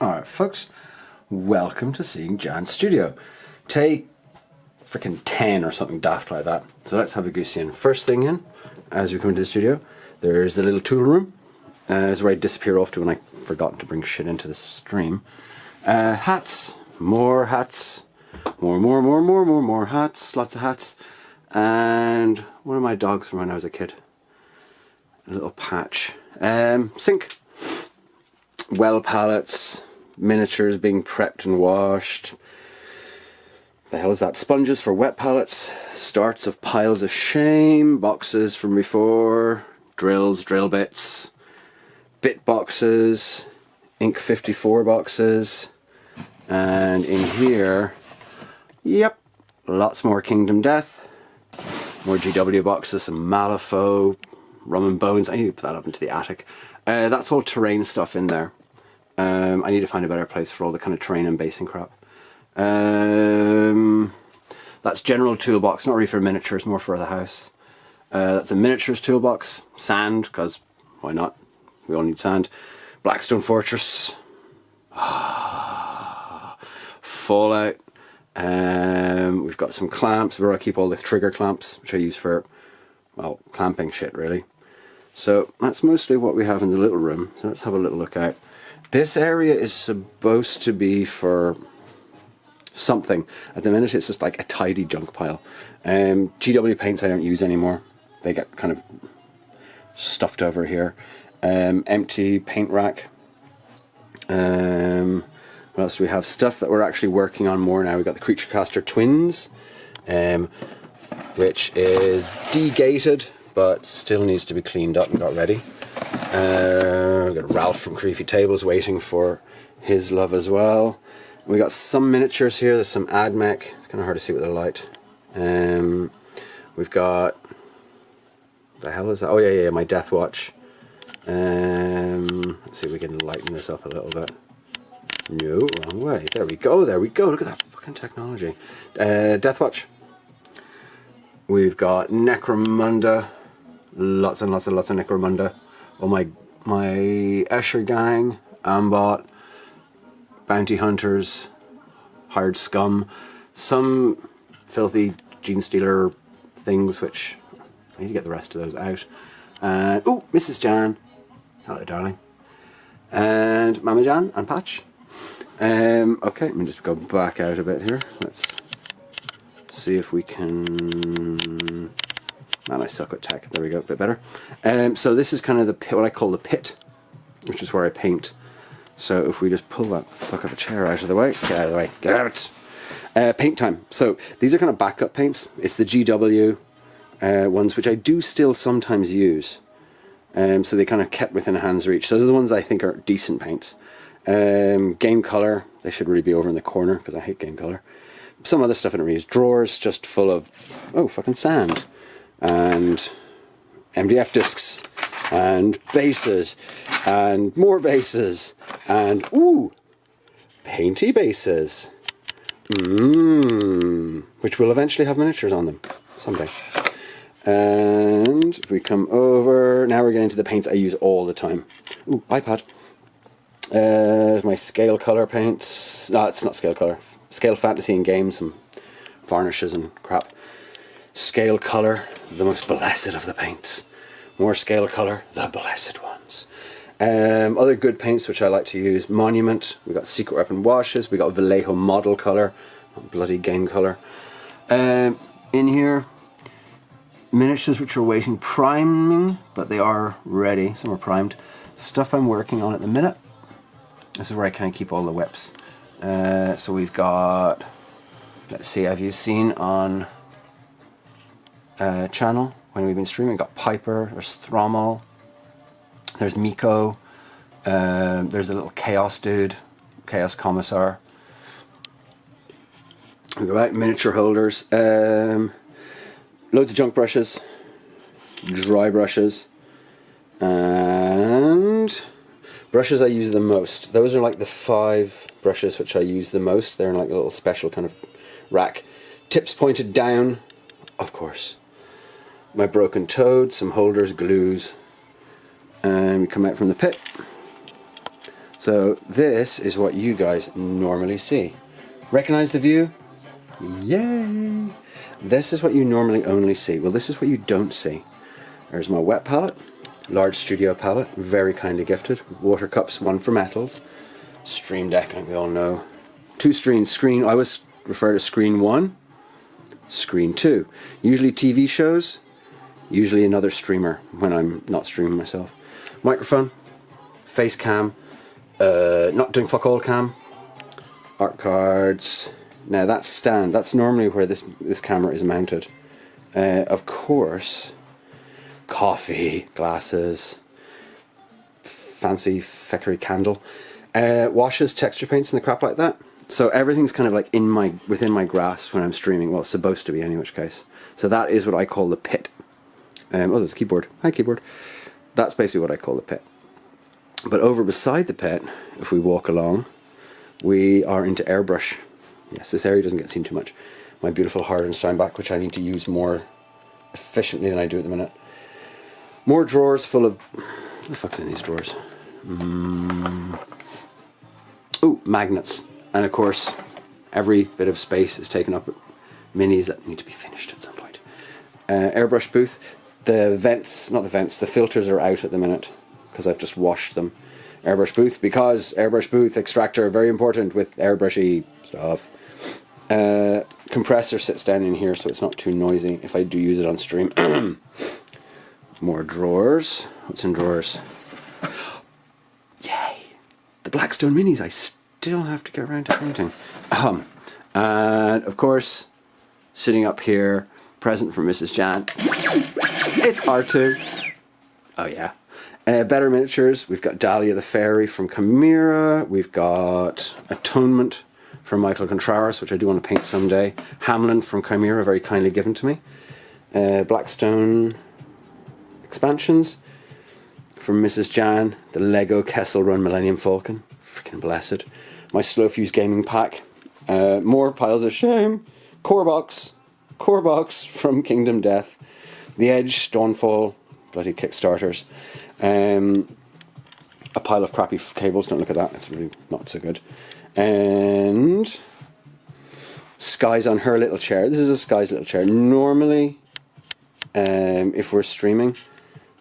Alright folks, welcome to Seeing Jan's Studio. Take freaking 10 or something daft like that. So let's have a goosey in. First thing in, as we come into the studio, there's the little tool room. It's where I disappear off to when I've forgotten to bring shit into the stream. Hats, more hats, more hats, lots of hats. And one of my dogs from when I was a kid. A little patch. Sink. Well palettes, miniatures being prepped and washed. The hell is that? Sponges for wet palettes, starts of piles of shame, boxes from before, drills, drill bits, bit boxes, ink 54 boxes, and in here, yep, lots more Kingdom Death, more GW boxes, some Malifaux, Rum and Bones. I need to put that up into the attic. That's all terrain stuff in there. I need to find a better place for all the kind of terrain and basing crap. That's general toolbox, not really for miniatures, more for the house. That's a miniatures toolbox. Sand, because why not? We all need sand. Blackstone Fortress. Fallout. We've got some clamps where I keep all the trigger clamps, which I use for, well, clamping shit really. So that's mostly what we have in the little room. So let's have a little look out. This area is supposed to be for something. At the minute it's just like a tidy junk pile. GW paints I don't use anymore. They get kind of stuffed over here. Empty paint rack. What else do we have? Stuff that we're actually working on more now. We've got the Creature Caster Twins, which is de-gated but still needs to be cleaned up and got ready. We've got Ralph from Creepy Tables waiting for his love as well. We got some miniatures here. There's some AdMech. It's kind of hard to see with the light. We've got, what the hell is that? Oh yeah, my Death Watch. Let's see if we can lighten this up a little bit. No, wrong way. There we go. There we go. Look at that fucking technology. Death Watch. We've got Necromunda. Lots and lots of Necromunda. Oh my Escher gang, Ambot, Bounty Hunters, Hired Scum, some filthy Gene Stealer things which I need to get the rest of those out. And oh, Mrs. Jan, hello darling, and Mama Jan and Patch. Okay, let me just go back out a bit here. Let's see if we can. Man, I suck at tech. There we go, a bit better. So this is kind of the pit, what I call the pit, which is where I paint. So if we just pull that fuck up a chair out of the way, get out of the way, get out! Paint time. So these are kind of backup paints. It's the GW ones, which I do still sometimes use. So they kind of kept within a hand's reach. So they're the ones I think are decent paints. Game color, they should really be over in the corner because I hate game color. Some other stuff I don't really use. Drawers just full of, oh, fucking sand. And MDF discs, and bases, and more bases, and ooh, painty bases, which will eventually have miniatures on them someday. And if we come over, now we're getting to the paints I use all the time. Ooh, iPad. My scale color paints. No, it's not scale color. Scale fantasy and games, some varnishes and crap. Scale color, the most blessed of the paints. More scale color, the blessed ones. Other good paints which I like to use: Monument. We got Secret Weapon washes. We got Vallejo model color, not bloody game color. In here, miniatures which are waiting priming, but they are ready. Some are primed. Stuff I'm working on at the minute. This is where I kind of keep all the whips. So we've got. Let's see. Have you seen on channel when we've been streaming? Got Piper, there's Thrommel, there's Miko, there's a little Chaos dude, Chaos Commissar. We go out, miniature holders, loads of junk brushes, dry brushes, and brushes I use the most. Those are like the 5 brushes which I use the most. They're in like a little special kind of rack. Tips pointed down, of course. My Broken Toad, some holders, glues, and we come out from the pit. So this is what you guys normally see. Recognize the view? Yay! This is what you normally only see. Well, this is what you don't see. There's my wet palette, large studio palette, very kindly gifted. Water cups, one for metals. Stream Deck, we all know. 2 screens. I always refer to screen 1, screen 2. Usually TV shows, usually another streamer when I'm not streaming myself. Microphone, face cam, not doing fuck all cam, art cards. Now that stand, that's normally where this camera is mounted. Of course, coffee, glasses, fancy feckery candle, washes, texture paints and the crap like that. So everything's kind of like within my grasp when I'm streaming. Well, it's supposed to be in which case. So that is what I call the pit. Oh, there's a keyboard. Hi, keyboard. That's basically what I call the pit. But over beside the pit, if we walk along, we are into airbrush. Yes, this area doesn't get seen too much. My beautiful Hardenstein back, which I need to use more efficiently than I do at the minute. More drawers full of... What the fuck's in these drawers? Ooh, magnets. And of course, every bit of space is taken up with minis that need to be finished at some point. Airbrush Booth. The filters are out at the minute because I've just washed them. Airbrush Booth, because Airbrush Booth extractor, very important with airbrushy stuff. Compressor sits down in here so it's not too noisy if I do use it on stream. More drawers. What's in drawers? Yay! The Blackstone minis I still have to get around to painting. And of course, sitting up here, present from Mrs. Jan. It's R2. Oh yeah. Better Miniatures. We've got Dahlia the Fairy from Chimera. We've got Atonement from Michael Contreras, which I do want to paint someday. Hamlin from Chimera, very kindly given to me. Blackstone Expansions from Mrs. Jan. The Lego Kessel Run Millennium Falcon. Freaking blessed. My Slow Fuse Gaming Pack. More piles of shame. Core box from Kingdom Death. The Edge, Dawnfall, bloody Kickstarters. A pile of crappy cables, don't look at that, it's really not so good. And Sky's on her little chair. This is a Sky's little chair. Normally, if we're streaming,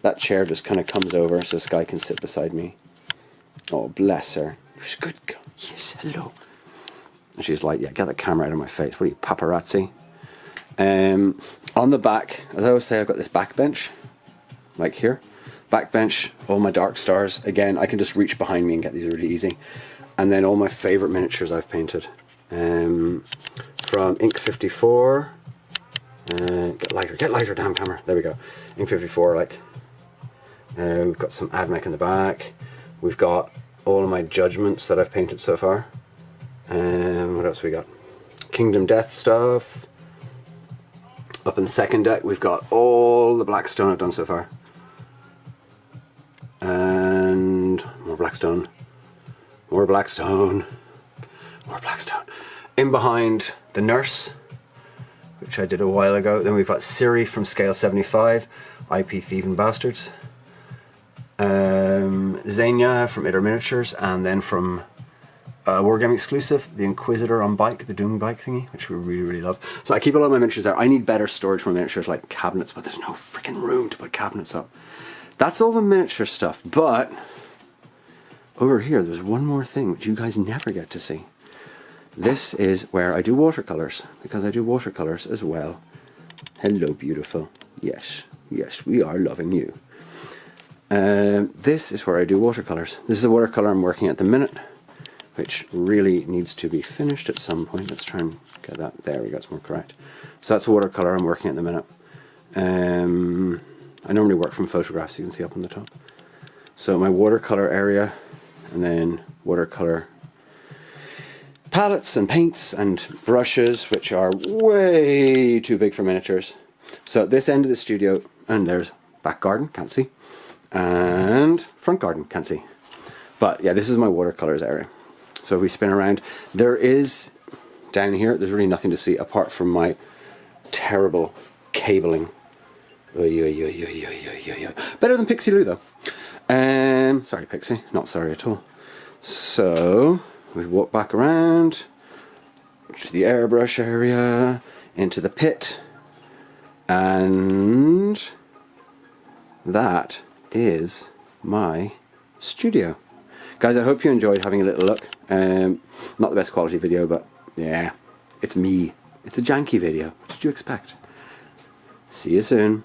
that chair just kind of comes over so Sky can sit beside me. Oh, bless her. She's a good girl. Yes, hello. And she's like, yeah, get the camera out of my face. What are you, paparazzi? On the back, as I always say, I've got this back bench, like here. Back bench, all my dark stars. Again, I can just reach behind me and get these really easy. And then all my favourite miniatures I've painted. From Ink 54. Get lighter, damn camera. There we go. Ink 54, like. We've got some Admech in the back. We've got all of my judgments that I've painted so far. What else we got? Kingdom Death stuff. Up in the second deck, we've got all the Blackstone I've done so far. And more Blackstone. More Blackstone. More Blackstone. In behind, the Nurse, which I did a while ago. Then we've got Siri from Scale 75. IP Thieving Bastards. Xenia from Itter Miniatures. And then from Wargame exclusive, the Inquisitor on bike, the Doom bike thingy, which we really, really love. So I keep a lot of my miniatures there. I need better storage for miniatures, like cabinets, but there's no freaking room to put cabinets up. That's all the miniature stuff, but over here there's one more thing which you guys never get to see. This is where I do watercolors, because I do watercolors as well. Hello, beautiful. Yes, yes, we are loving you. This is where I do watercolors. This is a watercolor I'm working at the minute, which really needs to be finished at some point. Let's try and get that. There we go, it's more correct. So that's a watercolor I'm working at the minute. I normally work from photographs, you can see up on the top. So my watercolor area, and then watercolor palettes and paints and brushes, which are way too big for miniatures. So at this end of the studio, and there's back garden, can't see, and front garden, can't see. But yeah, this is my watercolors area. So if we spin around, there is, down here, there's really nothing to see apart from my terrible cabling. Better than Pixie Lou though. Sorry Pixie, not sorry at all. So we walk back around to the airbrush area, into the pit, and that is my studio. Guys, I hope you enjoyed having a little look. Not the best quality video, but yeah, it's me. It's a janky video. What did you expect? See you soon.